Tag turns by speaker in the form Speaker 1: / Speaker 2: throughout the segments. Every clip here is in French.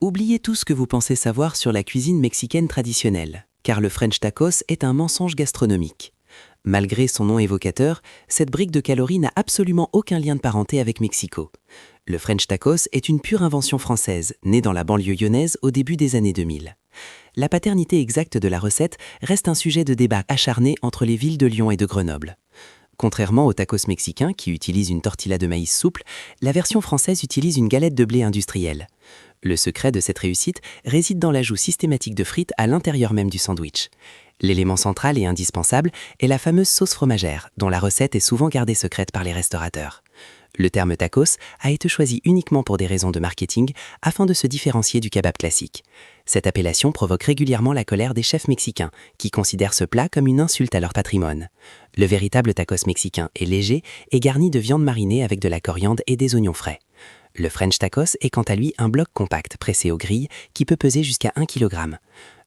Speaker 1: Oubliez tout ce que vous pensez savoir sur la cuisine mexicaine traditionnelle, car le French tacos est un mensonge gastronomique. Malgré son nom évocateur, cette brique de calories n'a absolument aucun lien de parenté avec Mexico. Le French tacos est une pure invention française, née dans la banlieue lyonnaise au début des années 2000. La paternité exacte de la recette reste un sujet de débat acharné entre les villes de Lyon et de Grenoble. Contrairement au tacos mexicain qui utilise une tortilla de maïs souple, la version française utilise une galette de blé industrielle. Le secret de cette réussite réside dans l'ajout systématique de frites à l'intérieur même du sandwich. L'élément central et indispensable est la fameuse sauce fromagère, dont la recette est souvent gardée secrète par les restaurateurs. Le terme tacos a été choisi uniquement pour des raisons de marketing afin de se différencier du kebab classique. Cette appellation provoque régulièrement la colère des chefs mexicains qui considèrent ce plat comme une insulte à leur patrimoine. Le véritable tacos mexicain est léger et garni de viande marinée avec de la coriandre et des oignons frais. Le French tacos est quant à lui un bloc compact pressé aux grilles qui peut peser jusqu'à 1 kg.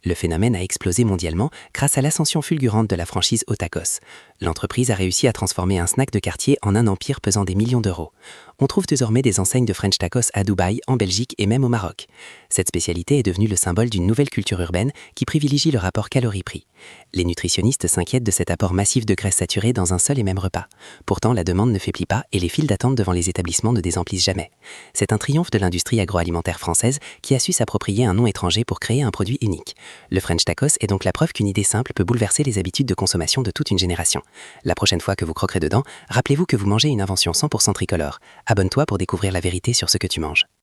Speaker 1: Le phénomène a explosé mondialement grâce à l'ascension fulgurante de la franchise au tacos. L'entreprise a réussi à transformer un snack de quartier en un empire pesant des millions d'euros. On trouve désormais des enseignes de French tacos à Dubaï, en Belgique et même au Maroc. Cette spécialité est devenue le symbole d'une nouvelle culture urbaine qui privilégie le rapport calories-prix. Les nutritionnistes s'inquiètent de cet apport massif de graisses saturées dans un seul et même repas. Pourtant, la demande ne faiblit pas et les files d'attente devant les établissements ne désemplissent jamais. C'est un triomphe de l'industrie agroalimentaire française qui a su s'approprier un nom étranger pour créer un produit unique. Le French tacos est donc la preuve qu'une idée simple peut bouleverser les habitudes de consommation de toute une génération. La prochaine fois que vous croquerez dedans, rappelez-vous que vous mangez une invention 100% tricolore. Abonne-toi pour découvrir la vérité sur ce que tu manges.